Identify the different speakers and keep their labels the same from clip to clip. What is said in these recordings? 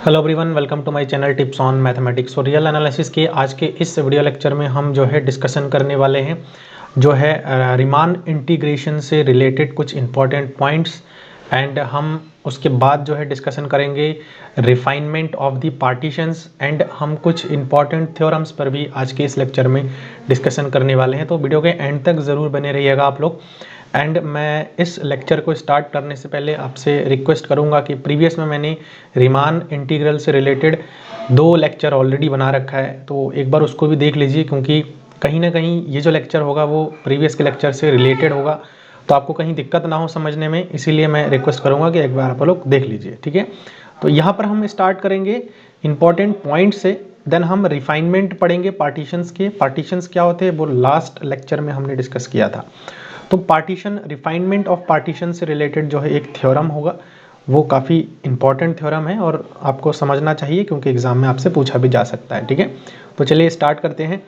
Speaker 1: Hello everyone, welcome to my channel tips on mathematics. और real analysis के आज के इस वीडियो लेक्चर में हम जो है डिस्कशन करने वाले हैं जो है रीमान इंटीग्रेशन से रिलेटेड कुछ इंपॉर्टेंट पॉइंट्स। एंड हम उसके बाद जो है डिस्कशन करेंगे refinement of the partitions. And हम कुछ इंपॉर्टेंट थ्योरम्स पर भी आज के इस लेक्चर में डिस्कशन करने वाले हैं, तो वीडियो के एंड तक ज़रूर बने रहिएगा आप लोग। एंड मैं इस लेक्चर को स्टार्ट करने से पहले आपसे रिक्वेस्ट करूंगा कि प्रीवियस में मैंने रीमान इंटीग्रल से रिलेटेड 2 लेक्चर ऑलरेडी बना रखा है, तो एक बार उसको भी देख लीजिए, क्योंकि कहीं ना कहीं ये जो लेक्चर होगा वो प्रीवियस के लेक्चर से रिलेटेड होगा, तो आपको कहीं दिक्कत ना हो समझने में। इसीलिए मैं रिक्वेस्ट करूँगा कि एक बार आप लोग देख लीजिए, ठीक है। तो यहाँ पर हम स्टार्ट करेंगे इंपॉर्टेंट पॉइंट से, देन हम रिफाइनमेंट पढ़ेंगे पार्टीशंस के। पार्टीशंस क्या होते हैं वो लास्ट लेक्चर में हमने डिस्कस किया था। तो पार्टीशन, रिफाइनमेंट ऑफ पार्टीशन से रिलेटेड जो है एक थ्योरम होगा, वो काफ़ी इंपॉर्टेंट थ्योरम है और आपको समझना चाहिए, क्योंकि एग्जाम में आपसे पूछा भी जा सकता है, ठीक है। तो चलिए स्टार्ट करते हैं।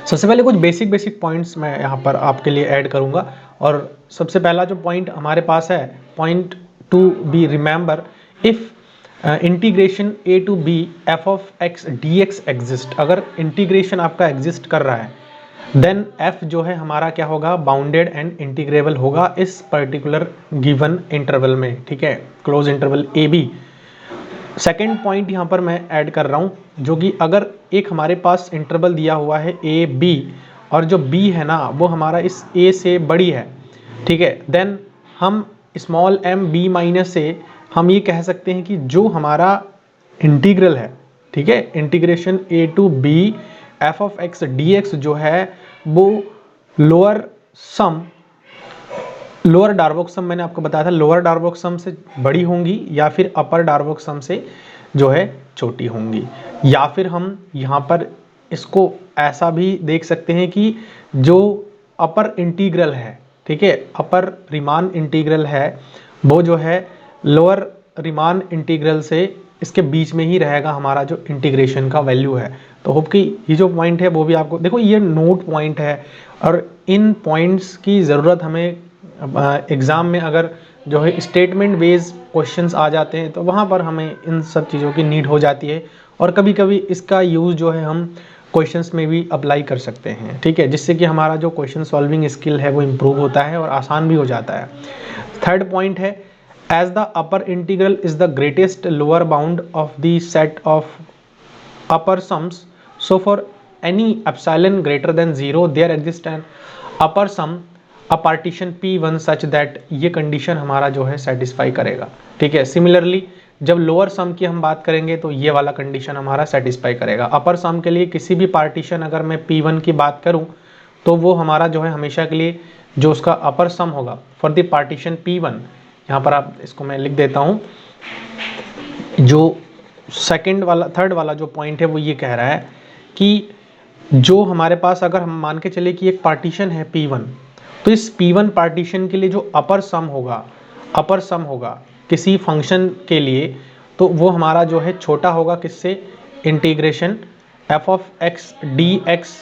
Speaker 1: सबसे पहले कुछ बेसिक पॉइंट्स मैं यहाँ पर आपके लिए ऐड करूँगा। और सबसे पहला जो पॉइंट हमारे पास है, point to be remember, if integration a to b f of x d x exist. अगर इंटीग्रेशन आपका एग्जिस्ट कर रहा है देन f जो है हमारा क्या होगा, बाउंडेड एंड इंटीग्रेबल होगा इस पर्टिकुलर गिवन इंटरवल में, ठीक है, close interval a b. Second point यहाँ पर मैं ऐड कर रहा हूँ, जो कि अगर एक हमारे पास इंटरवल दिया हुआ है ए बी और जो b है ना वो हमारा इस a से बड़ी है, ठीक है, देन हम small m b minus a हम ये कह सकते हैं कि जो हमारा इंटीग्रल है, ठीक है, integration a to b f of x d x जो है वो लोअर डार्बोक सम मैंने आपको बताया था, लोअर डार्बोक सम से बड़ी होंगी या फिर अपर डार्बोक सम से जो है छोटी होंगी। या फिर हम यहाँ पर इसको ऐसा भी देख सकते हैं कि जो अपर इंटीग्रल है, ठीक है, अपर रीमान इंटीग्रल है वो जो है लोअर रीमान इंटीग्रल से इसके बीच में ही रहेगा हमारा जो इंटीग्रेशन का वैल्यू है। तो होप कि ये जो पॉइंट है वो भी आपको, देखो ये नोट पॉइंट है और इन पॉइंट्स की ज़रूरत हमें एग्ज़ाम में अगर जो है स्टेटमेंट बेस्ड क्वेश्चंस आ जाते हैं तो वहाँ पर हमें इन सब चीज़ों की नीड हो जाती है। और कभी कभी इसका यूज़ जो है हम क्वेश्चंस में भी अप्लाई कर सकते हैं, ठीक है, जिससे कि हमारा जो क्वेश्चन सॉल्विंग स्किल है वो इम्प्रूव होता है और आसान भी हो जाता है। थर्ड पॉइंट है, as the upper integral is the greatest lower bound of the set of upper sums, so for any epsilon greater than 0 there exists an upper sum a partition P1 such that ये condition हमारा जो है satisfy करेगा, ठीक है। Similarly जब lower sum की हम बात करेंगे तो ये वाला कंडीशन हमारा सेटिस्फाई करेगा। अपर सम के लिए किसी भी पार्टीशन अगर मैं P1 की बात करूं तो वो हमारा जो है हमेशा के लिए जो उसका अपर सम होगा फॉर द पार्टीशन P1, यहाँ पर आप इसको मैं लिख देता हूँ। जो सेकंड वाला, थर्ड वाला जो पॉइंट है वो ये कह रहा है कि जो हमारे पास अगर हम मान के चले कि एक पार्टीशन है P1, तो इस P1 पार्टीशन के लिए जो अपर सम होगा किसी फंक्शन के लिए, तो वो हमारा जो है छोटा होगा किससे, integration f of x dx,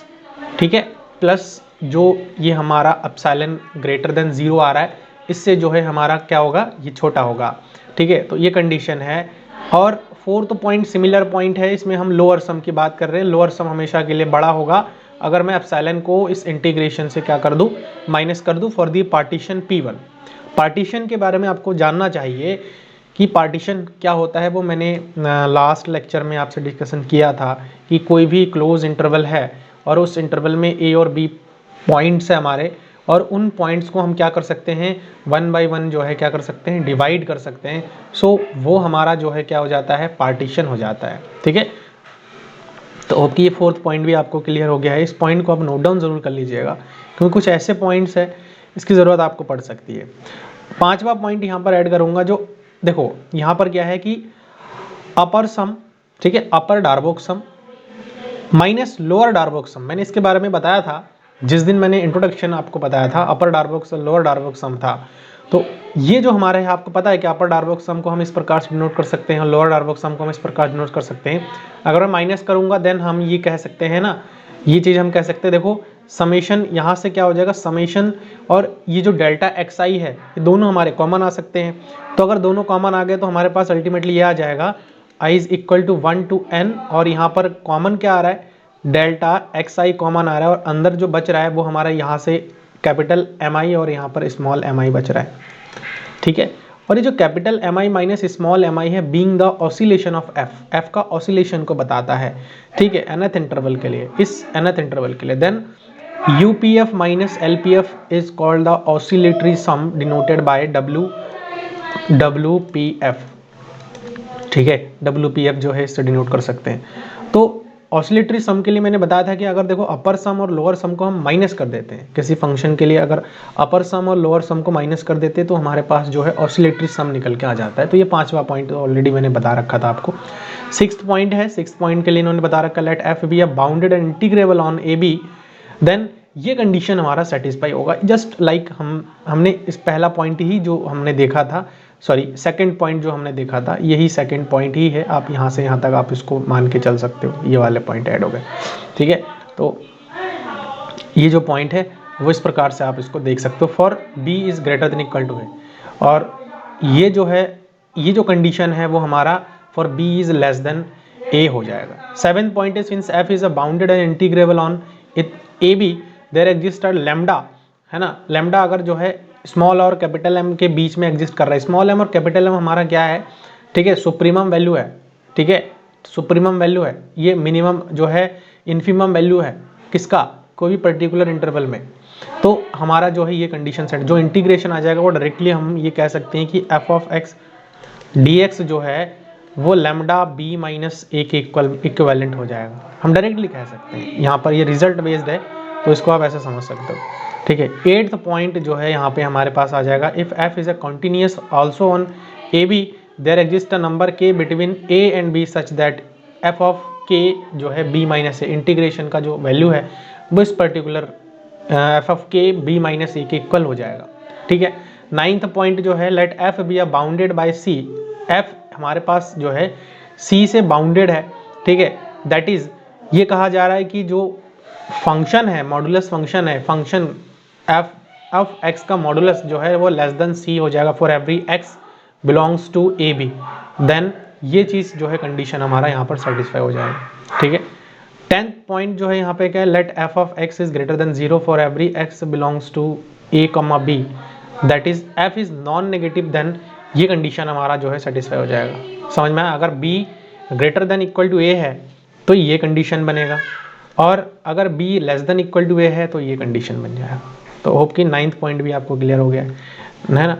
Speaker 1: ठीक है, प्लस जो ये हमारा एप्सिलॉन ग्रेटर देन 0 आ रहा है इससे जो है हमारा क्या होगा, ये छोटा होगा, ठीक है। तो ये कंडीशन है। और फोर्थ पॉइंट सिमिलर पॉइंट है, इसमें हम लोअर सम की बात कर रहे हैं। लोअर सम हमेशा के लिए बड़ा होगा अगर मैं एप्सिलॉन को इस इंटीग्रेशन से क्या कर दूं, माइनस कर दूं for the partition P1। Partition के बारे में आपको जानना चाहिए कि पार्टीशन क्या होता है, वो मैंने लास्ट लेक्चर में आपसे डिस्कशन किया था कि कोई भी क्लोज इंटरवल है और उस इंटरवल में A और B पॉइंट्स है हमारे, और उन पॉइंट्स को हम क्या कर सकते हैं, 1 बाय 1 जो है क्या कर सकते हैं, डिवाइड कर सकते हैं। सो वो हमारा जो है क्या हो जाता है, पार्टीशन हो जाता है, ठीक है। तो ओके, ये फोर्थ पॉइंट भी आपको क्लियर हो गया है। इस पॉइंट को आप नोट डाउन जरूर कर लीजिएगा, क्योंकि कुछ ऐसे पॉइंट्स है इसकी ज़रूरत आपको पड़ सकती है। पांचवा पॉइंट यहाँ पर ऐड करूँगा, जो देखो यहाँ पर क्या है कि अपर सम, ठीक है, अपर डार्बोक सम माइनस लोअर डार्बोक सम। मैंने इसके बारे में बताया था जिस दिन मैंने इंट्रोडक्शन आपको बताया था, अपर डार्बोक सम लोअर डार्बोक सम था। तो ये जो हमारे है, आपको पता है कि अपर डार्बोक सम को हम इस प्रकार से डिनोट कर सकते हैं, लोअर डार्बोक सम को हम इस प्रकार डिनोट कर सकते हैं। अगर मैं माइनस करूंगा देन हम ये कह सकते हैं ना, ये चीज़ हम कह सकते हैं, देखो समेशन यहाँ से क्या हो जाएगा, समेशन, और ये जो डेल्टा एक्स आई है ये दोनों हमारे कॉमन आ सकते हैं। तो अगर दोनों कॉमन आ गए तो हमारे पास अल्टीमेटली ये आ जाएगा i is equal to 1 to n, और यहाँ पर कॉमन क्या आ रहा है, डेल्टा xi कॉमन आ रहा है, और अंदर जो बच रहा है वो हमारा यहाँ से कैपिटल mi और यहाँ पर स्मॉल mi बच रहा है, ठीक है। और ये जो capital mi minus small mi है, being the oscillation of f का ऑसिलेशन को बताता है, ठीक है, nth इंटरवल के लिए, इस nth इंटरवल के लिए। Then UPF minus LPF is called the oscillatory sum denoted by WPF, ठीक है, WPF जो है इससे डिनोट कर सकते हैं। तो ऑसिलेटरी सम के लिए मैंने बताया था कि अगर देखो अपर सम और लोअर सम को हम माइनस कर देते हैं किसी फंक्शन के लिए, अगर अपर सम और लोअर सम को माइनस कर देते हैं तो हमारे पास जो है ऑसिलेटरी सम निकल के आ जाता है। तो ये 5वां पॉइंट ऑलरेडी मैंने बता रखा था आपको। 6th पॉइंट है, 6th पॉइंट के लिए इन्होंने बता रखा, let F B a bounded and integrable on A B, then ये कंडीशन हमारा सेटिस्फाई होगा। जस्ट लाइक हमने इस पहला पॉइंट ही जो हमने देखा था, सॉरी सेकंड पॉइंट जो हमने देखा था, यही सेकंड पॉइंट ही है। आप यहाँ से यहाँ तक आप इसको मान के चल सकते हो, ये वाले पॉइंट ऐड हो गए, ठीक है। तो ये जो पॉइंट है वो इस प्रकार से आप इसको देख सकते हो, for b is greater than equal to a, और ये जो है, ये जो कंडीशन है वो हमारा for b is less than a हो जाएगा। 7th पॉइंट है, since f is a bounded and integrable on it a B there exist lambda, है ना, लैम्डा अगर जो है स्मॉल और कैपिटल एम के बीच में एग्जिस्ट कर रहा है, स्मॉल एम और कैपिटल एम हमारा क्या है, ठीक है, सुप्रीमम वैल्यू है, ठीक है, सुप्रीमम वैल्यू है, ये मिनिमम जो है इन्फीमम वैल्यू है, किसका, कोई भी पर्टिकुलर इंटरवल में। तो हमारा जो है ये कंडीशन सेट, जो इंटीग्रेशन आ जाएगा वो डायरेक्टली हम ये कह सकते हैं कि F of x d x जो है वो लैम्डा बी माइनस ए के इक्वलेंट हो जाएगा, हम डायरेक्टली कह सकते हैं। यहाँ पर ये रिजल्ट बेस्ड है तो इसको आप ऐसे समझ सकते हो, ठीक है। 8th पॉइंट जो है यहाँ पे हमारे पास आ जाएगा, if f is a continuous also on A B there exist a number k between a and b such that f of k जो है b माइनस ए, इंटीग्रेशन का जो वैल्यू है वो इस particular f of k b minus a के equal हो जाएगा, ठीक है। 9th पॉइंट जो है, let f be a bounded by c, f हमारे पास जो है c से बाउंडेड है, ठीक है, दैट इज ये कहा जा रहा है कि जो फंक्शन है, मॉडुलस फंक्शन है, फंक्शन एफ ऑफ एक्स का मॉडुलस जो है वो लेस देन सी हो जाएगा for every X belongs to A B, then ये चीज़ जो है कंडीशन हमारा यहाँ पर सेटिस्फाई हो जाएगा, ठीक है। 10th पॉइंट जो है यहाँ पे क्या है, let F of X is greater than 0 for every X belongs to A comma B, that is F is non negative, then ये कंडीशन हमारा जो है सेटिस्फाई हो जाएगा। समझ में आया, अगर b greater than equal to a है तो ये कंडीशन बनेगा, और अगर b less than equal to a है तो ये कंडीशन बन जाएगा। तो होप कि 9th पॉइंट भी आपको क्लियर हो गया है ना,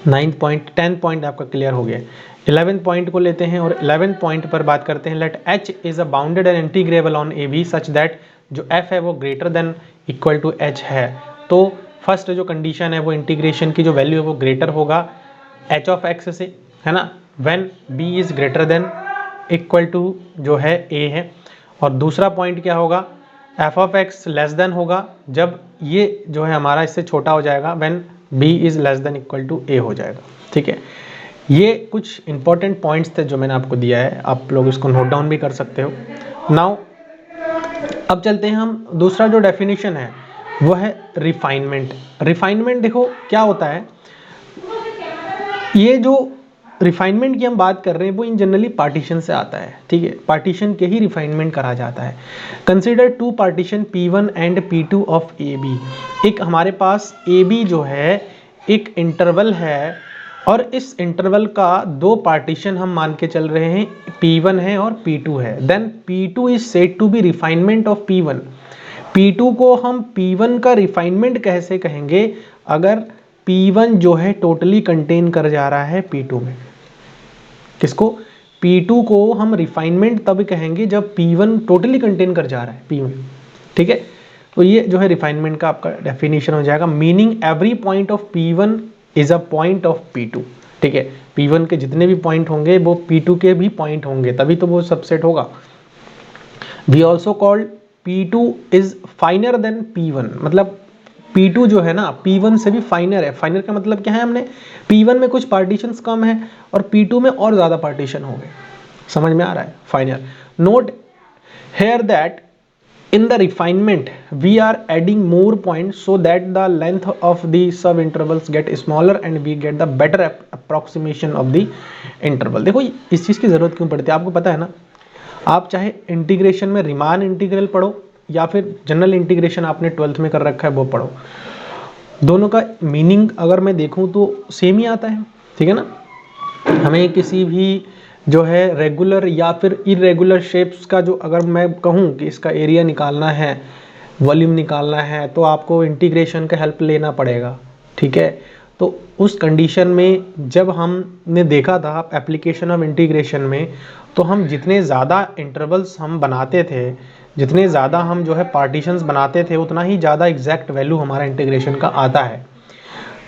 Speaker 1: 9th पॉइंट, 10th पॉइंट आपका क्लियर हो गया। 11th पॉइंट को लेते हैं और 11th पॉइंट पर बात करते हैं, let h is a bounded and integrable on a b such that जो f है वो greater than equal to h है। तो फर्स्ट जो कंडीशन है वो इंटीग्रेशन की जो वैल्यू है वो ग्रेटर होगा h ऑफ x से, है ना, when b is greater than equal to जो है a है। और दूसरा पॉइंट क्या होगा, F of X less than होगा जब ये जो है हमारा इससे छोटा हो जाएगा, when b is less than equal to a हो जाएगा, ठीक है। ये कुछ इंपॉर्टेंट पॉइंट्स थे जो मैंने आपको दिया है, आप लोग इसको नोट डाउन भी कर सकते हो। नाउ अब चलते हैं हम, दूसरा जो डेफिनेशन है वो है रिफाइनमेंट। रिफाइनमेंट देखो क्या होता है, ये जो रिफाइनमेंट की हम बात कर रहे हैं वो इन जनरली पार्टीशन से आता है, ठीक है, पार्टीशन के ही रिफाइनमेंट करा जाता है। Consider two partition P1 and P2 of AB, एक हमारे पास AB जो है एक इंटरवल है, और इस इंटरवल का दो पार्टीशन हम मान के चल रहे हैं, P1 है और P2 है। Then P2 is said to be refinement of P1। P2 को हम P1 का रिफाइनमेंट कैसे कहेंगे, अगर P1 जो है टोटली कंटेन कर जा रहा है P2 में। किसको, P2 को हम रिफाइनमेंट तब कहेंगे जब P1 टोटली कंटेन कर जा रहा है P में, ठीक है। तो ये जो है रिफाइनमेंट का आपका डेफिनेशन हो जाएगा, meaning every point of P1 is a point of P2, ठीक है। P1 के जितने भी पॉइंट होंगे वो P2 के भी पॉइंट होंगे, तभी तो वो सबसेट होगा। We also called P2 is finer than P1, मतलब P2 जो है ना P1 से भी फाइनर है। फाइनर का मतलब क्या है, हमने P1 में कुछ पार्टीशंस कम है और P2 में और ज़्यादा पार्टीशन हो गए, समझ में आ रहा है, finer. Note here that In the refinement, we are adding more points so that the length of the sub intervals get smaller and we get the better approximation of the interval। देखो इस चीज़ की ज़रूरत क्यों पड़ती है, आपको पता है ना, आप चाहे इंटीग्रेशन में रीमान इंटीग्रल पढ़ो या फिर जनरल इंटीग्रेशन आपने 12th में कर रखा है वो पढ़ो, दोनों का मीनिंग अगर मैं देखूं तो सेम ही आता है, ठीक है ना। हमें किसी भी जो है रेगुलर या फिर इरेगुलर शेप्स का जो अगर मैं कहूँ कि इसका एरिया निकालना है, वॉल्यूम निकालना है, तो आपको इंटीग्रेशन का हेल्प लेना पड़ेगा, ठीक है। तो उस कंडीशन में जब हमने देखा था एप्लीकेशन ऑफ इंटीग्रेशन में, तो हम जितने ज़्यादा इंटरवल्स हम बनाते थे, जितने ज़्यादा हम जो है पार्टीशंस बनाते थे, उतना ही ज़्यादा एग्जैक्ट वैल्यू हमारा इंटीग्रेशन का आता है,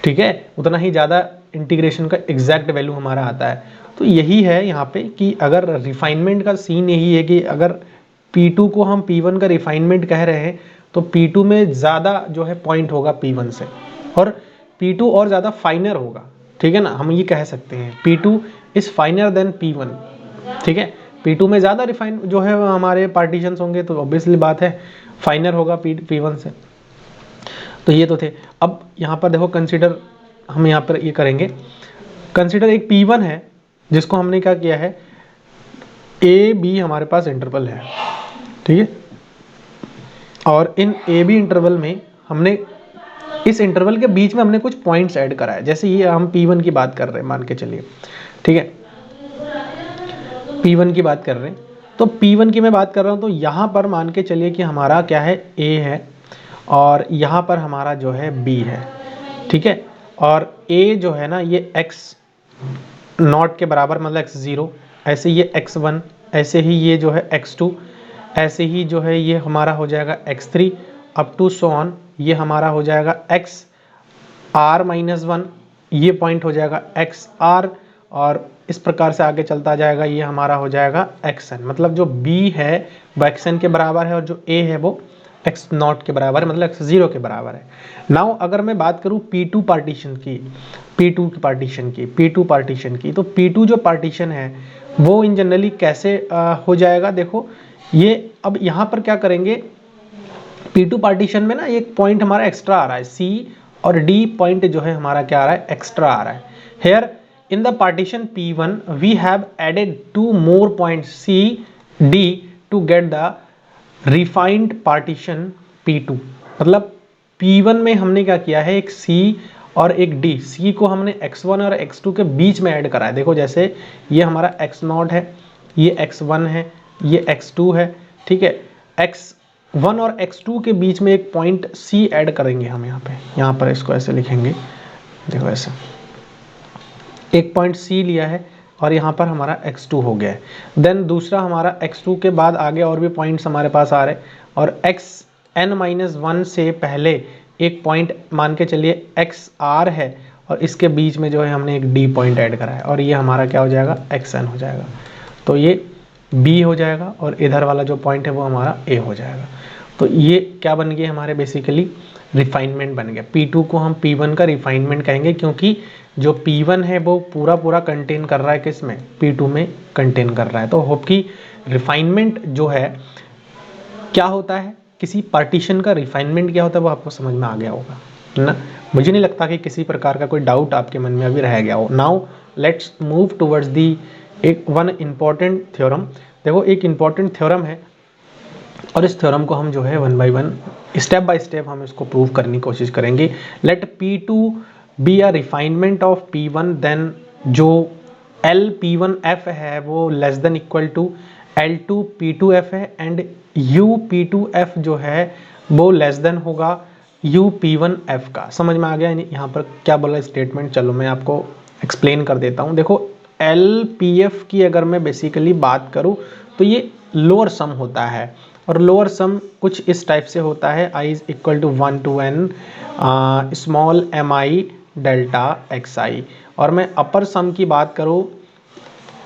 Speaker 1: ठीक है, उतना ही ज़्यादा इंटीग्रेशन का एग्जैक्ट वैल्यू हमारा आता है। तो यही है यहाँ पे कि अगर रिफाइनमेंट का सीन यही है कि अगर P2 को हम P1 का रिफाइनमेंट कह रहे हैं तो P2 में ज़्यादा जो है पॉइंट होगा P1 से, और P2 और ज़्यादा फाइनर होगा, ठीक है ना। हम ये कह सकते हैं P2 इज़ फाइनर देन P1, ठीक है। P2 में ज़्यादा रिफाइन जो है हमारे पार्टीशंस होंगे तो ऑब्वियसली बात है फाइनर होगा P1 से। तो ये तो थे। अब यहाँ पर देखो कंसिडर, हम यहाँ पर ये करेंगे, कंसिडर एक P1 है जिसको हमने क्या किया है, ए बी हमारे पास इंटरवल है, ठीक है, और इन ए बी इंटरवल में हमने इस इंटरवल के बीच में हमने कुछ पॉइंट्स ऐड करा है। जैसे ये हम P1 की बात कर रहे हैं, मान के चलिए, ठीक है, P1 की बात कर रहे हैं, तो P1 की मैं बात कर रहा हूँ, तो यहाँ पर मान के चलिए कि हमारा क्या है, A है और यहाँ पर हमारा जो है B है, ठीक है। और A जो है ना ये x0 के बराबर मतलब x0, ऐसे ये x1, ऐसे ही ये जो है x2, ऐसे ही जो है ये हमारा हो जाएगा x3 up to so on, ये हमारा हो जाएगा xr-1, ये पॉइंट हो जाएगा xr, और इस प्रकार से आगे चलता जाएगा, ये हमारा हो जाएगा xn। मतलब जो B है वो xn के बराबर है और जो A है वो x0 के बराबर है, मतलब x0 के बराबर है। नाउ अगर मैं बात करूँ P2 पार्टीशन की, P2 पार्टीशन की, तो P2 जो पार्टीशन है वो इन जनरली कैसे हो जाएगा, देखो ये अब यहाँ पर क्या करेंगे, P2 पार्टीशन में ना एक पॉइंट हमारा एक्स्ट्रा आ रहा है, C और D पॉइंट जो है हमारा क्या आ रहा है, एक्स्ट्रा आ रहा है। Here in the partition P1 we have added 2 more points C D to get the refined partition P2। मतलब P1 में हमने क्या किया है, एक C और एक D, C को हमने x1 और x2 के बीच में ऐड करा है। देखो जैसे ये हमारा x0 है, ये x1 है, ये x2 है, ठीक है। x1 और x2 के बीच में एक पॉइंट C ऐड करेंगे हम यहाँ पे, यहाँ पर इसको ऐसे लिखेंगे, देखो ऐसे एक पॉइंट C लिया है और यहाँ पर हमारा x2 हो गया है। देन दूसरा हमारा x2 के बाद आगे और भी पॉइंट्स हमारे पास आ रहे हैं, और xn-1 से पहले एक पॉइंट मान के चलिए xr है, और इसके बीच में जो है हमने एक D पॉइंट ऐड करा है, और ये हमारा क्या हो जाएगा, xn हो जाएगा। तो ये B हो जाएगा और इधर वाला जो पॉइंट है वो हमारा A हो जाएगा। तो ये क्या बन गया हमारे, बेसिकली रिफाइनमेंट बन गया। P2 को हम P1 का रिफाइनमेंट कहेंगे, क्योंकि जो P1 है वो पूरा कंटेन कर रहा है, किसमें, P2 में कंटेन कर रहा है। तो होप कि रिफाइनमेंट जो है क्या होता है, किसी पार्टीशन का रिफाइनमेंट क्या होता है वो आपको समझ में आ गया होगा ना। मुझे नहीं लगता कि किसी प्रकार का कोई डाउट आपके मन में अभी रह गया हो। Now let's move towards the एक वन इम्पॉर्टेंट थ्योरम। देखो एक इम्पॉर्टेंट थ्योरम है और इस थ्योरम को हम जो है one by one, step by step हम इसको प्रूव करने की कोशिश करेंगे। Let P2 be a refinement of P1, then जो LP1F है वो less than equal to L2 P2F है, एंड UP2F जो है वो लेस देन होगा UP1F का। समझ में आ गया यहाँ पर क्या बोला स्टेटमेंट? चलो मैं आपको एक्सप्लेन कर देता हूँ। देखो LPF की अगर मैं बेसिकली बात करूँ तो ये लोअर सम होता है, और लोअर सम कुछ इस टाइप से होता है, I is equal to 1 to n small mi delta xi। और मैं अपर सम की बात करूँ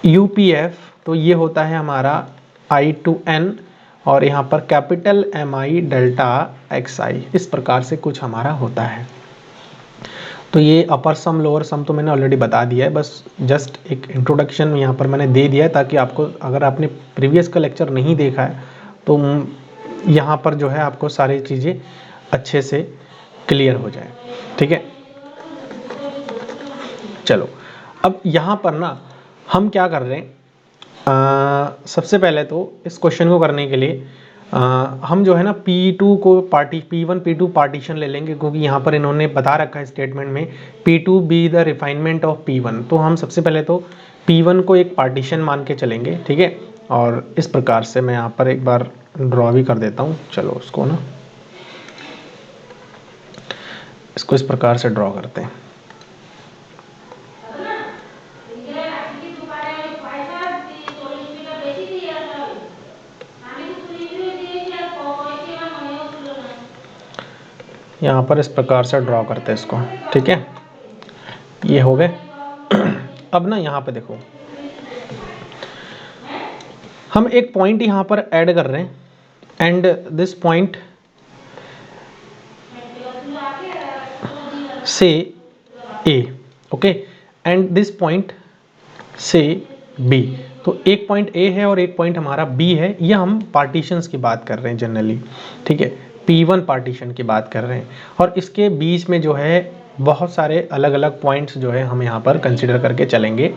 Speaker 1: UPF, तो ये होता है हमारा I to n और यहाँ पर कैपिटल mi डेल्टा xi। इस प्रकार से कुछ हमारा होता है। तो ये अपर सम लोअर सम तो मैंने ऑलरेडी बता दिया है, बस जस्ट एक इंट्रोडक्शन यहाँ पर मैंने दे दिया है, ताकि आपको, अगर आपने प्रीवियस का लेक्चर नहीं देखा है तो यहाँ पर जो है आपको सारी चीज़ें अच्छे से क्लियर हो जाए। ठीक है, चलो अब यहाँ पर ना हम क्या कर रहे हैं, सबसे पहले तो इस क्वेश्चन को करने के लिए हम जो है ना P2 को P1 P2 पार्टीशन ले लेंगे, क्योंकि यहाँ पर इन्होंने बता रखा है स्टेटमेंट में P2 be the refinement of P1। तो हम सबसे पहले तो P1 को एक पार्टीशन मान के चलेंगे। ठीक है, और इस प्रकार से मैं यहाँ पर एक बार ड्रॉ भी कर देता हूँ। चलो उसको ना, इसको इस प्रकार से ड्रॉ करते हैं। यहाँ पर इस प्रकार से ड्रॉ करते हैं इसको। ठीक है, ये हो गए। अब ना यहाँ पे देखो, हम एक पॉइंट यहाँ पर ऐड कर रहे हैं, एंड दिस पॉइंट से A, okay, and this point से B। तो एक पॉइंट A है और एक पॉइंट हमारा B है। ये हम पार्टीशंस की बात कर रहे हैं जनरली। ठीक है, P1 पार्टीशन की बात कर रहे हैं, और इसके बीच में जो है बहुत सारे अलग अलग पॉइंट्स जो है हम यहाँ पर कंसिडर करके चलेंगे,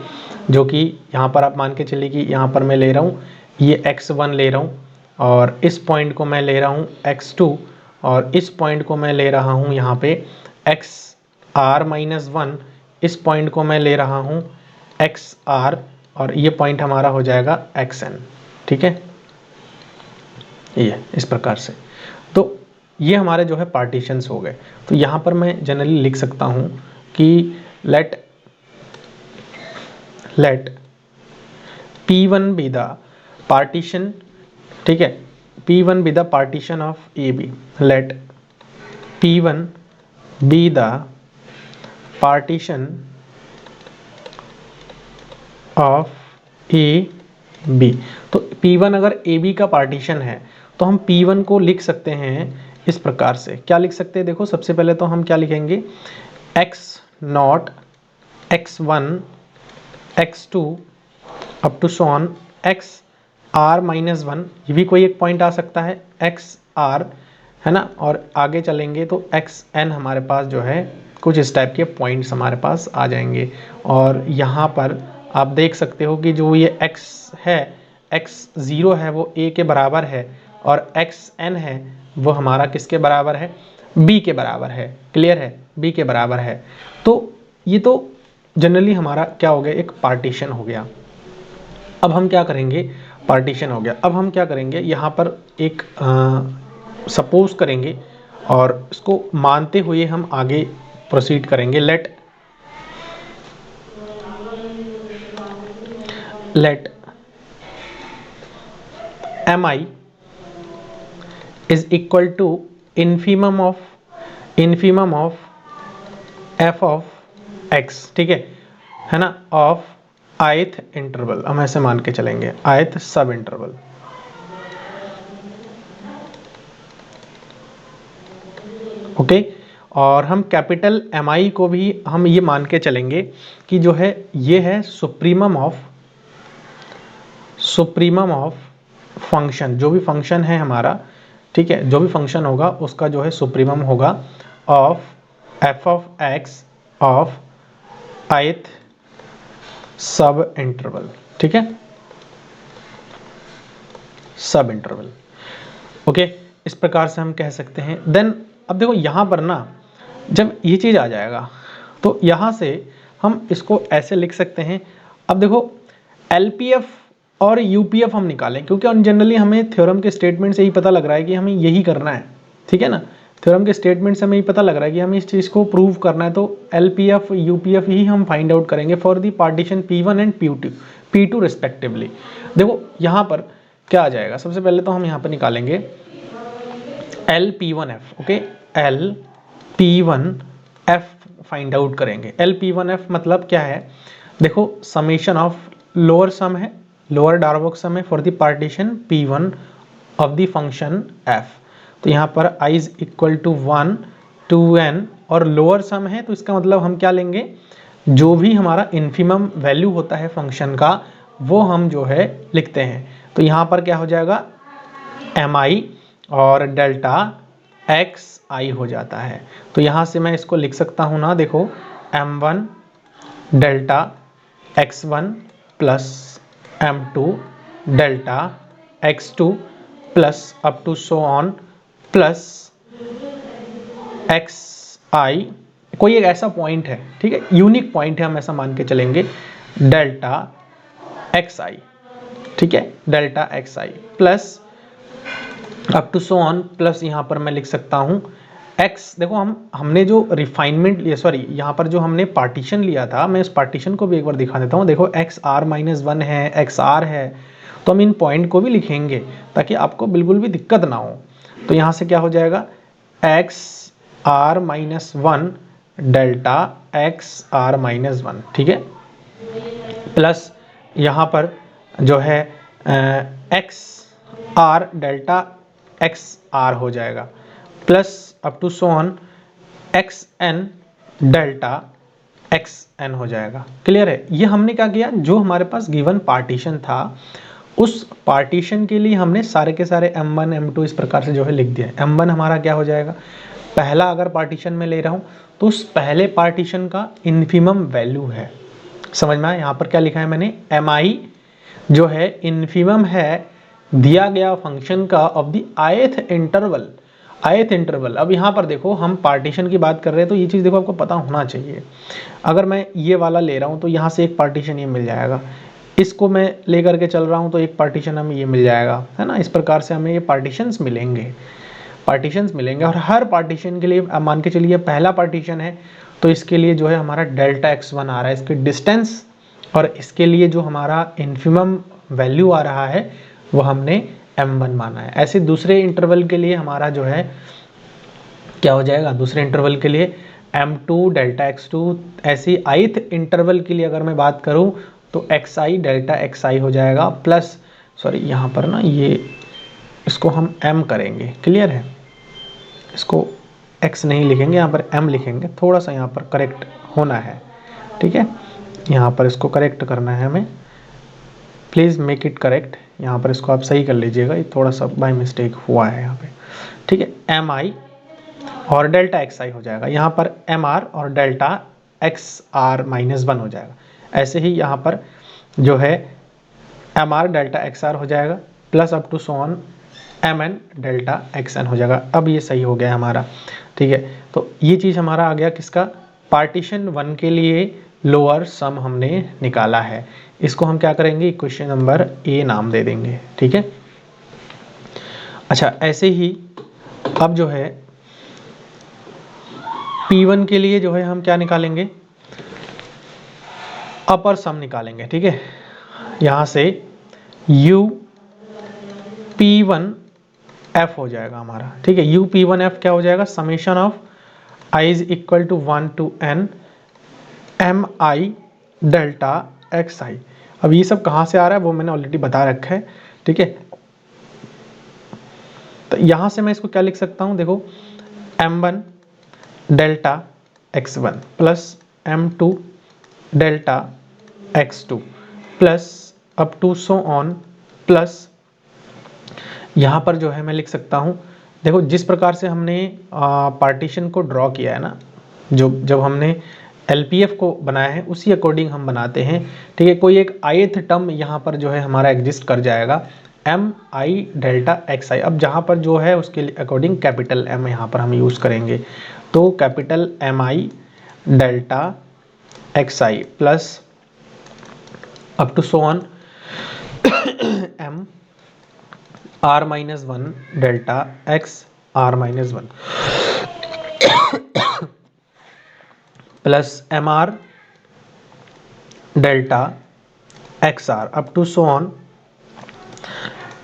Speaker 1: जो कि यहाँ पर आप मान के चलिए कि यहाँ पर मैं ले रहा हूँ ये x1 ले रहा हूँ, और इस पॉइंट को मैं ले रहा हूँ x2, और इस पॉइंट को मैं ले रहा हूँ यहाँ पे xr-1, इस पॉइंट को मैं ले रहा हूँ xr, और ये पॉइंट हमारा हो जाएगा xn। ठीक है, ये इस प्रकार से। तो ये हमारे जो है पार्टीशंस हो गए। तो यहाँ पर मैं जनरली लिख सकता हूँ कि late P1 be the partition. ठीक है, P1 be the partition of AB। Let P1 be the partition of AB। तो P1 अगर AB का पार्टीशन है तो हम P1 को लिख सकते हैं इस प्रकार से। क्या लिख सकते हैं, देखो सबसे पहले तो हम क्या लिखेंगे, x0 x1 x2 up to sworn xr-1, ये भी कोई एक पॉइंट आ सकता है xr, है ना, और आगे चलेंगे तो xn हमारे पास जो है कुछ इस टाइप के पॉइंट्स हमारे पास आ जाएंगे। और यहाँ पर आप देख सकते हो कि जो ये x है, x0 है वो a के बराबर है, और xn है वो हमारा किसके बराबर है, b के बराबर है। क्लियर है, b के बराबर है। तो ये तो जनरली हमारा क्या हो गया, एक पार्टीशन हो गया। अब हम क्या करेंगे, पार्टीशन हो गया, अब हम क्या करेंगे, यहाँ पर एक सपोज करेंगे और इसको मानते हुए हम आगे प्रोसीड करेंगे। Let mi is equal to infimum of f of x। ठीक है ना, ऑफ ith इंटरवल, हम ऐसे मान के चलेंगे, ith सब इंटरवल। ओके, और हम कैपिटल mi को भी हम ये मान के चलेंगे कि जो है ये है सुप्रीमम ऑफ फंक्शन, जो भी फंक्शन है हमारा, ठीक है, जो भी फंक्शन होगा उसका जो है सुप्रीमम होगा of f of x of ith सब इंटरवल। ठीक है, सब इंटरवल। ओके, इस प्रकार से हम कह सकते हैं। देन अब देखो यहाँ पर ना जब ये चीज़ आ जाएगा तो यहाँ से हम इसको ऐसे लिख सकते हैं। अब देखो LPF और UPF हम निकालें, क्योंकि जनरली हमें थ्योरम के स्टेटमेंट से ही पता लग रहा है कि हमें यही करना है। ठीक है ना, थ्योरम के स्टेटमेंट से हमें ही पता लग रहा है कि हमें इस चीज़ को प्रूव करना है। तो LPF UPF ही हम फाइंड आउट करेंगे for the partition P1 and P2 respectively. देखो यहाँ पर क्या आ जाएगा, सबसे पहले तो हम यहाँ पर निकालेंगे LP1F। Okay, LP1F find out करेंगे। LP1F मतलब क्या है, देखो समेशन ऑफ लोअर सम है, लोअर डार्बोक सम है for the partition P1 of the function f। तो यहाँ पर i is equal to 1 to n, और लोअर सम है तो इसका मतलब हम क्या लेंगे, जो भी हमारा इन्फिमम वैल्यू होता है फंक्शन का वो हम जो है लिखते हैं। तो यहाँ पर क्या हो जाएगा mi और डेल्टा एक्स आई हो जाता है। तो यहाँ से मैं इसको लिख सकता हूँ ना, देखो m1 delta x1 plus m2 delta x2 plus up to so on plus x i, कोई एक ऐसा पॉइंट है, ठीक है, यूनिक पॉइंट है, हम ऐसा मान के चलेंगे, डेल्टा एक्स आई, ठीक है, delta x I plus up to so on plus यहाँ पर मैं लिख सकता हूँ x। देखो हमने जो रिफाइनमेंट लिया, सॉरी यहाँ पर जो हमने पार्टीशन लिया था, मैं इस पार्टीशन को भी एक बार दिखा देता हूँ। देखो एक्स आर माइनस वन है, एक्स आर है, तो हम इन पॉइंट को भी लिखेंगे ताकि आपको बिल्कुल भी दिक्कत ना हो। तो यहाँ से क्या हो जाएगा, X R minus one delta X R minus one, ठीक है, प्लस यहाँ पर जो है X R delta X R हो जाएगा, plus up to so on X N delta X N हो जाएगा। क्लियर है? ये हमने क्या किया, जो हमारे पास गिवन पार्टीशन था उस पार्टीशन के लिए हमने सारे के सारे m1 m2 इस प्रकार से जो है लिख दिया। m1 हमारा क्या हो जाएगा, पहला अगर पार्टीशन में ले रहा हूँ तो उस पहले पार्टीशन का इन्फिमम वैल्यू है। समझ में आया? यहाँ पर क्या लिखा है मैंने, mi जो है इन्फिमम है दिया गया फंक्शन का of the ith interval, ith interval. अब यहाँ पर देखो हम पार्टीशन की बात कर रहे हैं तो ये चीज़ देखो आपको पता होना चाहिए। अगर मैं ये वाला ले रहा हूँ तो यहाँ से एक पार्टीशन ये मिल जाएगा, इसको मैं लेकर के चल रहा हूँ तो एक पार्टीशन हमें ये मिल जाएगा, है ना। इस प्रकार से हमें ये पार्टीशंस मिलेंगे और हर पार्टीशन के लिए मान के चलिए पहला पार्टीशन है तो इसके लिए जो है हमारा डेल्टा x1 आ रहा है, इसके डिस्टेंस, और इसके लिए जो हमारा इन्फिमम वैल्यू आ रहा है वो हमने m1 माना है। ऐसे दूसरे इंटरवल के लिए हमारा जो है क्या हो जाएगा, दूसरे इंटरवल के लिए m2 डेल्टा x2। ऐसी ith इंटरवल के लिए अगर मैं बात करूं तो xi डेल्टा xi हो जाएगा, प्लस सॉरी यहाँ पर ना ये इसको हम m करेंगे। क्लियर है? इसको x नहीं लिखेंगे, यहाँ पर m लिखेंगे, थोड़ा सा यहाँ पर करेक्ट होना है, ठीक है, यहाँ पर इसको करेक्ट करना है हमें, प्लीज़ मेक इट करेक्ट। यहाँ पर इसको आप सही कर लीजिएगा, ये थोड़ा सा बाय मिस्टेक हुआ है यहाँ पे, ठीक है। एम आई और डेल्टा एक्स आई हो जाएगा, यहाँ पर एम आर और delta X R minus one हो जाएगा। ऐसे ही यहाँ पर जो है M R delta X R हो जाएगा, plus up to so on M N delta X N हो जाएगा। अब ये सही हो गया हमारा, ठीक है। तो ये चीज़ हमारा आ गया किसका, पार्टीशन वन के लिए लोअर सम हमने निकाला है। इसको हम क्या करेंगे, इक्वेशन नंबर ए नाम दे देंगे, ठीक है। अच्छा, ऐसे ही अब जो है P1 के लिए जो है हम क्या निकालेंगे, अपर सम निकालेंगे, ठीक है। यहाँ से U P1 F हो जाएगा हमारा, ठीक है। U P1 F क्या हो जाएगा, summation of I is equal to 1 to n m I delta x i. अब ये सब कहाँ से आ रहा है वो मैंने ऑलरेडी बता रखा है, ठीक है। तो यहाँ से मैं इसको क्या लिख सकता हूँ, देखो m1 delta x1 plus m2 delta x2 plus up to so on, plus यहाँ पर जो है मैं लिख सकता हूँ, देखो जिस प्रकार से हमने पार्टीशन को ड्रॉ किया है ना, जो जब हमने LPF को बनाया है उसी अकॉर्डिंग हम बनाते हैं, ठीक है। कोई एक ith टर्म यहाँ पर जो है हमारा एग्जिस्ट कर जाएगा, M I delta x i. अब जहाँ पर जो है उसके अकॉर्डिंग कैपिटल M यहाँ पर हम यूज़ करेंगे, तो capital M I delta x I plus up to so on M R minus one delta X R minus one plus M R delta X R up to so on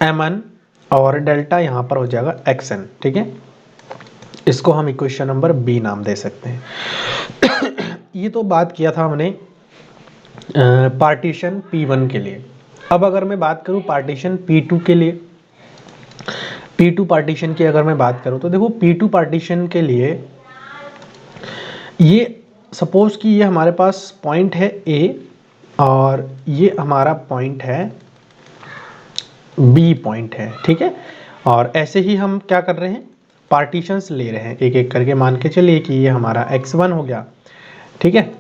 Speaker 1: M N और delta यहाँ पर हो जाएगा x N, ठीक है। इसको हम equation number B नाम दे सकते हैं। ये तो बात किया था हमने पार्टीशन P1 के लिए। अब अगर मैं बात करूँ पार्टीशन P2 के लिए, P2 पार्टीशन की अगर मैं बात करूँ तो देखो P2 पार्टीशन के लिए ये सपोज कि ये हमारे पास पॉइंट है A और ये हमारा पॉइंट है B पॉइंट है, ठीक है। और ऐसे ही हम क्या कर रहे हैं, पार्टीशंस ले रहे हैं एक एक करके। मान के चलिए कि ये हमारा x1 हो गया, ठीक है।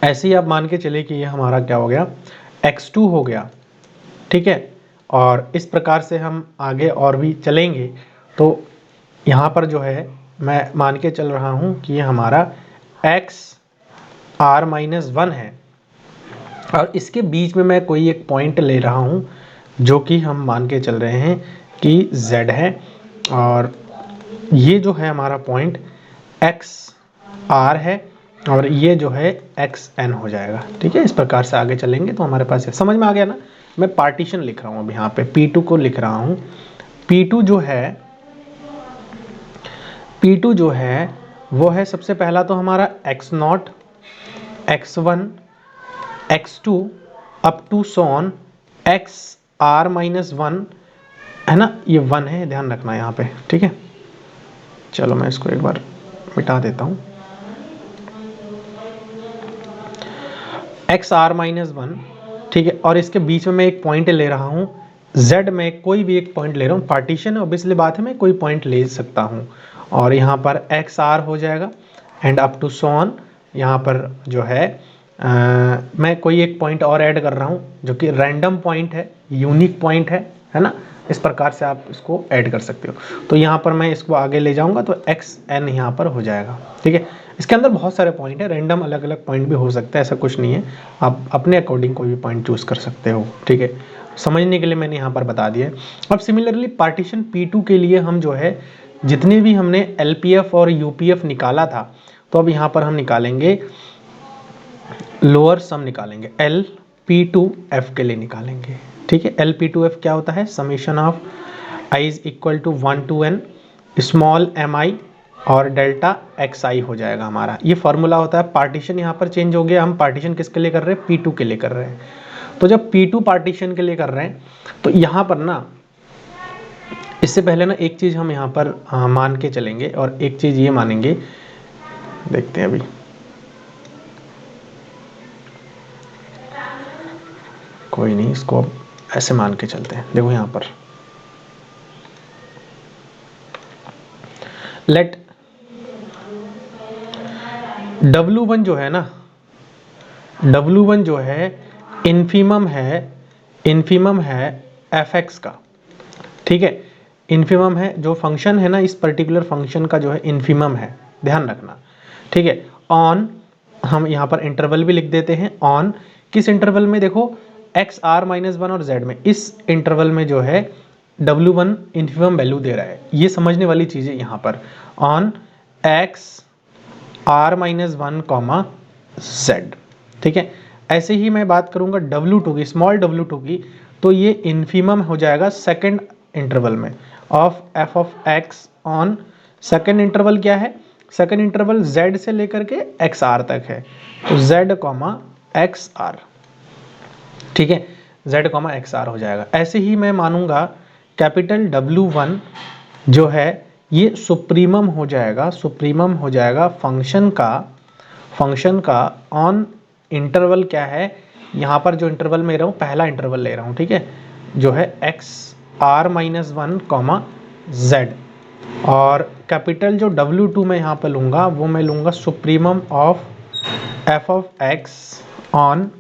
Speaker 1: ऐसे ही आप मान के चलिए कि ये हमारा क्या हो गया, x2 हो गया, ठीक है। और इस प्रकार से हम आगे और भी चलेंगे। तो यहाँ पर जो है मैं मान के चल रहा हूँ कि ये हमारा xr-1 है, और इसके बीच में मैं कोई एक पॉइंट ले रहा हूँ जो कि हम मान के चल रहे हैं कि z है, और ये जो है हमारा पॉइंट xr है, और ये जो है xn हो जाएगा, ठीक है। इस प्रकार से आगे चलेंगे तो हमारे पास है। समझ में आ गया ना। मैं पार्टीशन लिख रहा हूँ अब यहाँ पे, P2 को लिख रहा हूँ। P2 जो है वो है सबसे पहला तो हमारा x0, x1, x2 up to Son xr-1 है ना, ये 1 है, ध्यान रखना यहाँ पे, ठीक है। चलो मैं इसको एक बार मिटा देता हूँ। xr-1, ठीक है, और इसके बीच में मैं एक पॉइंट ले रहा हूँ z में, कोई भी एक पॉइंट ले रहा हूँ। पार्टीशन ऑब्वियसली बात है, मैं कोई पॉइंट ले सकता हूँ, और यहाँ पर xr हो जाएगा एंड अप टू सोन, यहाँ पर जो है मैं कोई एक पॉइंट और ऐड कर रहा हूँ जो कि रैंडम पॉइंट है, यूनिक पॉइंट है ना। इस प्रकार से आप इसको ऐड कर सकते हो। तो यहाँ पर मैं इसको आगे ले जाऊँगा तो xn यहाँ पर हो जाएगा, ठीक है। इसके अंदर बहुत सारे पॉइंट है, रैंडम अलग अलग पॉइंट भी हो सकता है, ऐसा कुछ नहीं है, आप अपने अकॉर्डिंग कोई भी पॉइंट चूज़ कर सकते हो, ठीक है। समझने के लिए मैंने यहाँ पर बता दिया। अब सिमिलरली पार्टीशन P2 के लिए हम जो है जितने भी हमने LPF और UPF निकाला था, तो अब यहाँ पर हम निकालेंगे लोअर सम, निकालेंगे LP2F के लिए निकालेंगे, ठीक है। LP2F क्या होता है, summation of i is equal to 1 to n small mi और डेल्टा xi हो जाएगा हमारा। ये फॉर्मूला होता है। पार्टीशन यहाँ पर चेंज हो गया, हम पार्टीशन किसके लिए कर रहे हैं, P2 के लिए कर रहे हैं। तो जब P2 पार्टीशन के लिए कर रहे हैं तो यहाँ पर ना, इससे पहले ना एक चीज़ हम यहाँ पर मान के चलेंगे, और एक चीज़ ये मानेंगे, देखते हैं अभी। कोई नहीं, इसको अब ऐसे मान के चलते हैं। देखो यहाँ पर लेट W1 जो है ना, W1 जो है इन्फीमम है fx का, ठीक है। इन्फीमम है, जो फंक्शन है ना, इस पर्टिकुलर फंक्शन का जो है इन्फीमम है, ध्यान रखना, ठीक है। ऑन, हम यहाँ पर इंटरवल भी लिख देते हैं। ऑन किस इंटरवल में, देखो xr-1 और z में, इस इंटरवल में जो है W1 इन्फीमम वैल्यू दे रहा है। ये समझने वाली चीज़ है यहाँ पर। ऑन xr-1, z, ठीक है। ऐसे ही मैं बात करूँगा W2 की, स्मॉल w2 की, तो ये इन्फीमम हो जाएगा सेकंड इंटरवल में of f of x on, second interval क्या है, सेकंड इंटरवल z से लेकर के xr तक है, तो z, xr, ठीक है, z, xr हो जाएगा। ऐसे ही मैं मानूंगा कैपिटल W1 जो है ये सुप्रीमम हो जाएगा, सुप्रीमम हो जाएगा फंक्शन का ऑन इंटरवल क्या है, यहाँ पर जो इंटरवल में ले रहा हूँ, पहला इंटरवल ले रहा हूँ, ठीक है, जो है xr-1, z, और कैपिटल जो W2 मैं यहाँ पर लूँगा वो मैं लूँगा supremum of f of x on,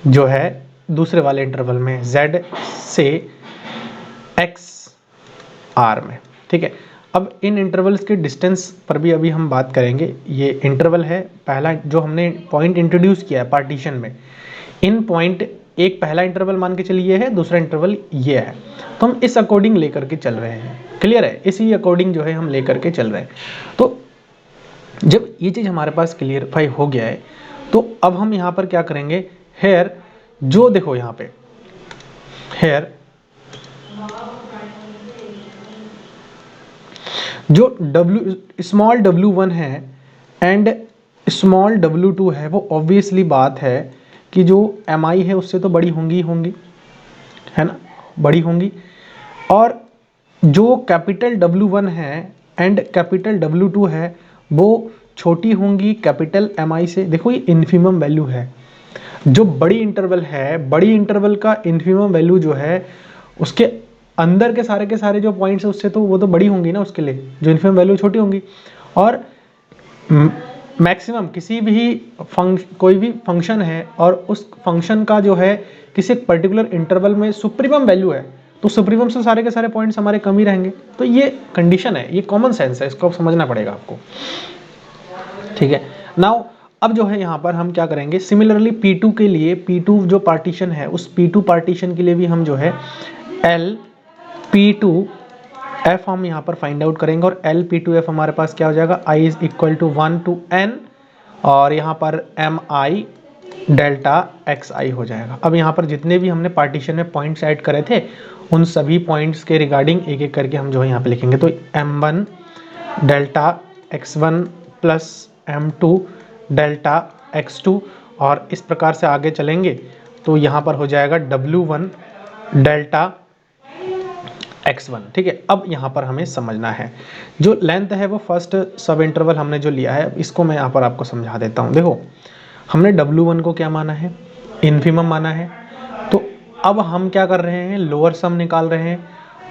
Speaker 1: जो है दूसरे वाले इंटरवल में z से xr में, ठीक है। अब इन इंटरवल्स के डिस्टेंस पर भी अभी हम बात करेंगे। ये इंटरवल है पहला जो हमने पॉइंट इंट्रोड्यूस किया है पार्टीशन में, इन पॉइंट, एक पहला इंटरवल मान के चलिए है, दूसरा इंटरवल ये है, तो हम इस अकॉर्डिंग लेकर के चल रहे हैं, क्लियर है, इसी अकॉर्डिंग जो है हम लेकर के चल रहे हैं। तो जब ये चीज़ हमारे पास क्लियरफाई हो गया है, तो अब हम यहाँ पर क्या करेंगे, हेयर, जो देखो यहाँ पे हेयर जो स्मॉल w1 है एंड स्मॉल w2 है, वो ऑब्वियसली बात है कि जो mi है उससे तो बड़ी होंगी है ना, बड़ी होंगी, और जो कैपिटल W1 है एंड कैपिटल W2 है वो छोटी होंगी कैपिटल mi से। देखो ये इन्फीमम वैल्यू है, जो बड़ी इंटरवल है, बड़ी इंटरवल का इन्फीमम वैल्यू जो है उसके अंदर के सारे जो पॉइंट्स है उससे तो वो तो बड़ी होंगी ना, उसके लिए जो इन्फिमम वैल्यू छोटी होंगी। और मैक्सिमम किसी भी कोई भी फंक्शन है और उस फंक्शन का जो है किसी पर्टिकुलर इंटरवल में सुप्रीमम वैल्यू है, तो सुप्रीमम से सारे के सारे पॉइंट्स हमारे कम ही रहेंगे। तो ये कंडीशन है, ये कॉमन सेंस है, इसको आप समझना पड़ेगा आपको, ठीक है। नाउ अब जो है यहाँ पर हम क्या करेंगे, सिमिलरली P2 के लिए, P2 जो पार्टीशन है उस P2 पार्टीशन के लिए भी हम जो है LP2F हम यहाँ पर फाइंड आउट करेंगे। और LP2F हमारे पास क्या हो जाएगा, I is equal to 1 to n और यहाँ पर MI डेल्टा XI हो जाएगा। अब यहाँ पर जितने भी हमने पार्टीशन में पॉइंट्स ऐड करे थे उन सभी पॉइंट्स के रिगार्डिंग एक एक करके हम जो है यहाँ पे लिखेंगे। तो M1 delta X1 plus M2 delta X2 और इस प्रकार से आगे चलेंगे तो यहाँ पर हो जाएगा W1 डेल्टा X1, ठीक है। अब यहाँ पर हमें समझना है जो लेंथ है वो फर्स्ट सब इंटरवल हमने जो लिया है, इसको मैं यहाँ पर आपको समझा देता हूँ। देखो हमने W1 को क्या माना है, इन्फिमम माना है। तो अब हम क्या कर रहे हैं, लोअर सम निकाल रहे हैं।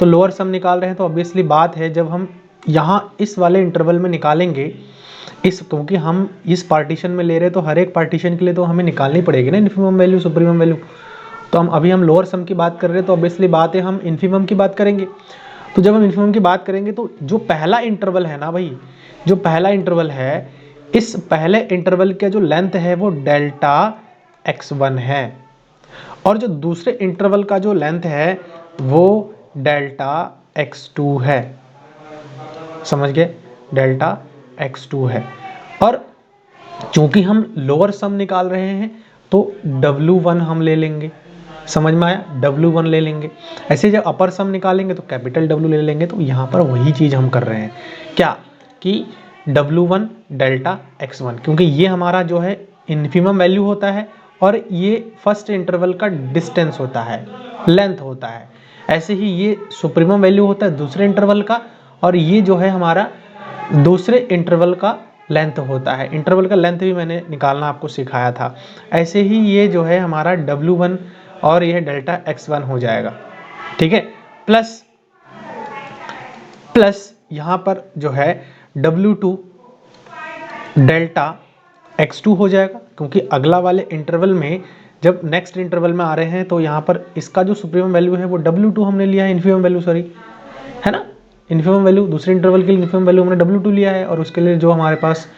Speaker 1: तो लोअर सम निकाल रहे हैं तो ऑब्वियसली बात है जब हम यहाँ इस वाले इंटरवल में निकालेंगे क्योंकि हम इस पार्टीशन में ले रहे हैं तो हर एक पार्टीशन के लिए तो हमें निकालनी पड़ेगी ना इन्फिमम वैल्यू सुप्रीमम वैल्यू। तो हम अभी लोअर सम की बात कर रहे हैं तो ऑब्वियसली बात है हम इन्फिमम की बात करेंगे। तो जब हम इन्फिमम की बात करेंगे तो जो पहला इंटरवल है ना भाई, जो पहला इंटरवल है, इस पहले इंटरवल का जो लेंथ है वो डेल्टा X1 है और जो दूसरे इंटरवल का जो लेंथ है वो डेल्टा X2 है। समझ गए, डेल्टा X2 है। और चूंकि हम लोअर सम निकाल रहे हैं तो W1 हम ले लेंगे, समझ में आया, W1 ले लेंगे। ऐसे जब अपर सम निकालेंगे तो कैपिटल W ले लेंगे। तो यहाँ पर वही चीज़ हम कर रहे हैं क्या कि W1 डेल्टा X1, क्योंकि ये हमारा जो है इन्फिमम वैल्यू होता है और ये फर्स्ट इंटरवल का डिस्टेंस होता है, लेंथ होता है। ऐसे ही ये सुप्रीमम वैल्यू होता है दूसरे इंटरवल का और ये जो है हमारा दूसरे इंटरवल का लेंथ होता है। इंटरवल का लेंथ भी मैंने निकालना आपको सिखाया था। ऐसे ही ये जो है हमारा W1 और यह डेल्टा X1 हो जाएगा, ठीक है। प्लस यहाँ पर जो है W2 डेल्टा X2 हो जाएगा, क्योंकि अगला वाले इंटरवल में जब नेक्स्ट इंटरवल में आ रहे हैं तो यहाँ पर इसका जो सुप्रीमम वैल्यू है वो W2 हमने लिया है, इन्फिमम वैल्यू सॉरी, है ना। इन्फिमम वैल्यू दूसरे इंटरवल के लिए इन्फिमम वैल्यू हमने W2 लिया है और उसके लिए जो हमारे पास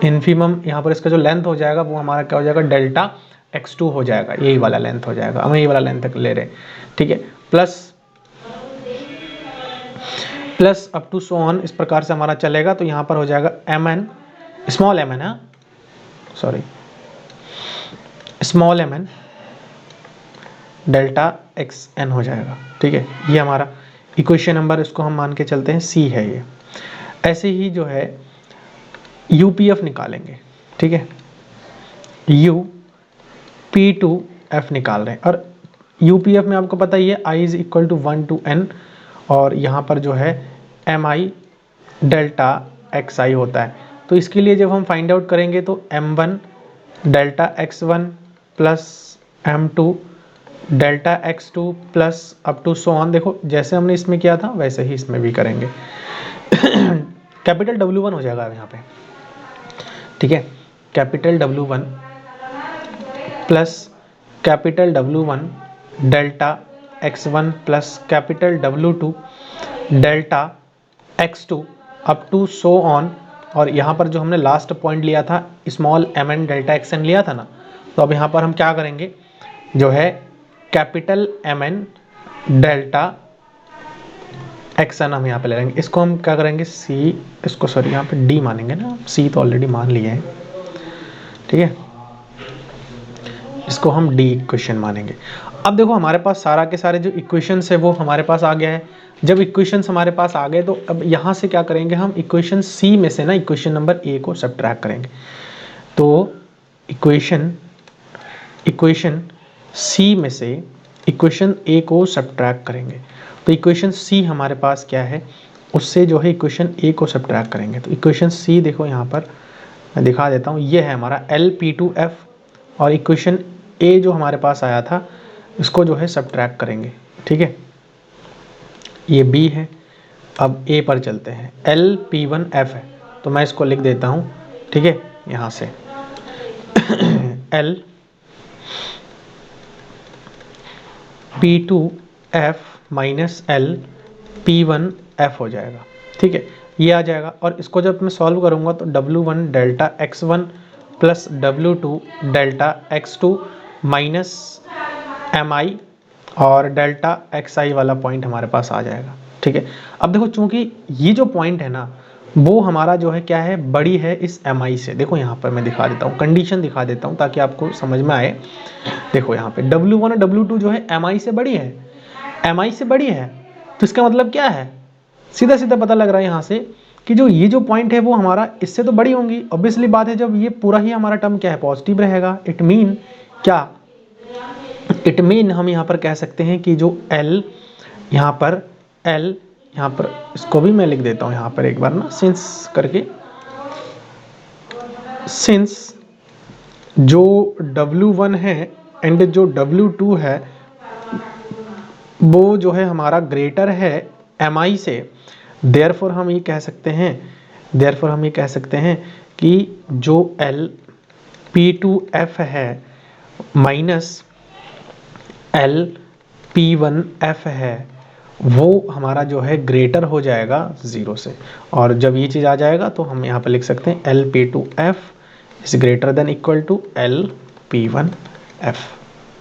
Speaker 1: इन्फिमम यहाँ पर इसका जो लेंथ हो जाएगा वो हमारा क्या हो जाएगा, डेल्टा X2 हो जाएगा। यही वाला लेंथ हो जाएगा, हम यही वाला लेंथ ले रहे हैं, ठीक है। Plus up to so on, इस प्रकार से हमारा चलेगा। तो यहाँ पर हो जाएगा mn, स्मॉल mn है, sorry small mn delta xn हो जाएगा, ठीक है। ये हमारा इक्वेशन नंबर, इसको हम मान के चलते हैं C है ये। ऐसे ही जो है UPF निकालेंगे, ठीक है। UP2F निकाल रहे हैं और UPF में आपको पता ही है I is equal to 1 to n और यहाँ पर जो है MI डेल्टा XI होता है। तो इसके लिए जब हम फाइंड आउट करेंगे तो M1 delta X1 plus M2 delta X2 plus up to so on. देखो जैसे हमने इसमें किया था वैसे ही इसमें भी करेंगे। कैपिटल W1 हो जाएगा यहाँ पे, ठीक है। Capital W1 plus capital W1 delta X1 plus capital W2 delta X2 up to so on. और यहाँ पर जो हमने लास्ट पॉइंट लिया था स्मॉल mn डेल्टा xn लिया था ना, तो अब यहाँ पर हम क्या करेंगे, जो है कैपिटल mn डेल्टा xn हम यहाँ पे ले लेंगे। इसको हम क्या करेंगे C, इसको सॉरी यहाँ पे D मानेंगे ना, C तो ऑलरेडी मान लिए हैं, ठीक है। इसको हम D इक्वेशन मानेंगे। अब देखो हमारे पास सारा के सारे जो इक्वेशंस है वो हमारे पास आ गया है। जब इक्वेशंस हमारे पास आ गए तो अब यहाँ से क्या करेंगे, हम इक्वेशन C में से ना इक्वेशन नंबर A को सब्ट्रैक्ट करेंगे। तो इक्वेशन C में से इक्वेशन A को सब्ट्रैक्ट करेंगे। तो इक्वेशन C हमारे पास क्या है, उससे जो है इक्वेशन A को सब्ट्रैक्ट करेंगे। तो इक्वेशन C देखो यहाँ पर मैं दिखा देता हूँ, ये है हमारा LP2F और इक्वेशन A जो हमारे पास आया था इसको जो है सब्ट्रैक्ट करेंगे, ठीक है। ये B है। अब A पर चलते हैं, LP1F है तो मैं इसको लिख देता हूँ, ठीक है, यहाँ से LP2F माइनस LP1F हो जाएगा, ठीक है, ये आ जाएगा। और इसको जब मैं सॉल्व करूँगा तो W1 delta X1 plus W2 delta X2 minus MI और डेल्टा XI वाला पॉइंट हमारे पास आ जाएगा, ठीक है। अब देखो चूंकि ये जो पॉइंट है ना वो हमारा जो है क्या है, बड़ी है इस MI से। देखो यहाँ पर मैं दिखा देता हूँ, कंडीशन दिखा देता हूँ ताकि आपको समझ में आए। देखो यहाँ पे W1 और W2 जो है MI से बड़ी है, MI से बड़ी है, तो इसका मतलब क्या है, सीधा सीधा पता लग रहा है यहाँ से कि जो ये जो पॉइंट है वो हमारा इससे तो बड़ी होंगी। ऑब्वियसली बात है, जब ये पूरा ही हमारा टर्म क्या है, पॉजिटिव रहेगा। इट मीन क्या, इट मीन हम यहाँ पर कह सकते हैं कि जो L यहाँ पर इसको भी मैं लिख देता हूँ यहाँ पर एक बार ना, सिंस करके, सिंस जो W1 है एंड जो W2 है वो जो है हमारा ग्रेटर है MI से, देयरफॉर हम ये कह सकते हैं कि जो LP2F है माइनस LP1F है वो हमारा जो है ग्रेटर हो जाएगा 0 से। और जब ये चीज़ आ जाएगा तो हम यहाँ पे लिख सकते हैं LP2F is greater than equal to LP1F,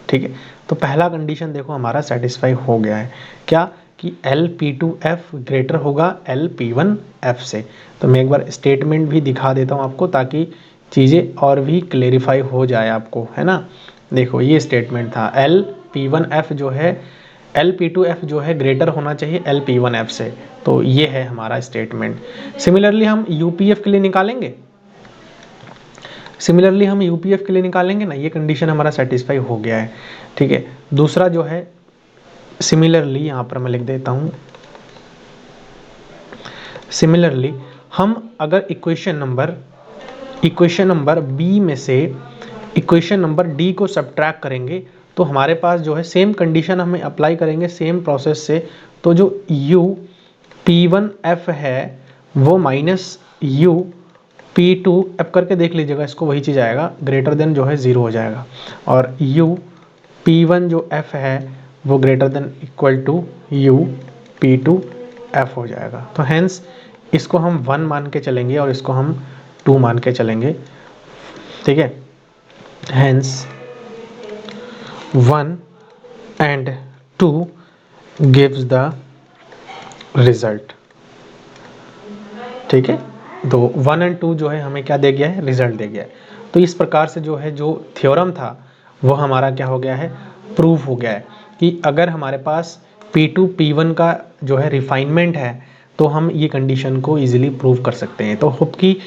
Speaker 1: ठीक है। तो पहला कंडीशन देखो हमारा सेटिस्फाई हो गया है, क्या कि LP2F ग्रेटर होगा LP1F से। तो मैं एक बार स्टेटमेंट भी दिखा देता हूँ आपको ताकि चीज़ें और भी क्लेरिफाई हो जाए आपको, है ना। देखो ये स्टेटमेंट था, LP1F जो है LP2F जो है ग्रेटर होना चाहिए LP1F से, तो ये है हमारा स्टेटमेंट। सिमिलरली हम UPF के लिए निकालेंगे ना, ये कंडीशन हमारा सेटिस्फाई हो गया है, ठीक है। दूसरा जो है सिमिलरली यहाँ पर मैं लिख देता हूँ, सिमिलरली हम अगर इक्वेशन नंबर बी में से इक्वेशन नंबर डी को सब्ट्रैक्ट करेंगे तो हमारे पास जो है सेम कंडीशन हमें अप्लाई करेंगे सेम प्रोसेस से, तो जो UP1F है वो माइनस UP2F करके देख लीजिएगा, इसको वही चीज़ आएगा, ग्रेटर देन जो है 0 हो जाएगा। और UP1 जो F है वो greater than equal to UP2F हो जाएगा। तो हेंस इसको हम 1 मान के चलेंगे और इसको हम 2 मान के चलेंगे, ठीक है। Hence 1 and 2 gives the result, ठीक है। तो 1 and 2 जो है हमें क्या दे गया है, रिजल्ट दे गया है। तो इस प्रकार से जो है जो थ्योरम था वो हमारा क्या हो गया है, प्रूफ हो गया है कि अगर हमारे पास P2 P1 का जो है रिफाइनमेंट है तो हम ये कंडीशन को इजीली प्रूव कर सकते हैं। तो होप कि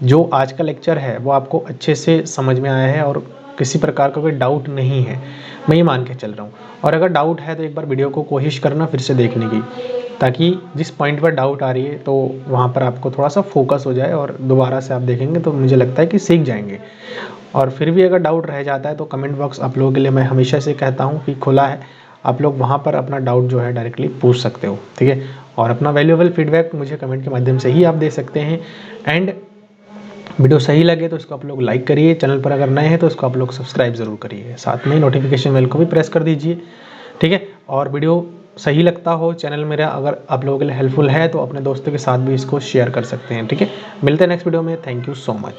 Speaker 1: जो आज का लेक्चर है वो आपको अच्छे से समझ में आया है और किसी प्रकार का कोई डाउट नहीं है, मैं ये मान के चल रहा हूँ। और अगर डाउट है तो एक बार वीडियो को कोशिश करना फिर से देखने की, ताकि जिस पॉइंट पर डाउट आ रही है तो वहाँ पर आपको थोड़ा सा फोकस हो जाए और दोबारा से आप देखेंगे तो मुझे लगता है कि सीख जाएंगे। और फिर भी अगर डाउट रह जाता है तो कमेंट बॉक्स आप लोगों के लिए मैं हमेशा से कहता हूँ कि खुला है, आप लोग वहाँ पर अपना डाउट जो है डायरेक्टली पूछ सकते हो, ठीक है। और अपना वैल्यूएबल फीडबैक मुझे कमेंट के माध्यम से ही आप दे सकते हैं। एंड वीडियो सही लगे तो इसको आप लोग लाइक करिए, चैनल पर अगर नए हैं तो इसको आप लोग सब्सक्राइब ज़रूर करिए, साथ में नोटिफिकेशन बेल को भी प्रेस कर दीजिए, ठीक है। और वीडियो सही लगता हो, चैनल मेरा अगर आप लोगों के लिए हेल्पफुल है तो अपने दोस्तों के साथ भी इसको शेयर कर सकते हैं, ठीक है। मिलते हैं नेक्स्ट वीडियो में, थैंक यू सो मच।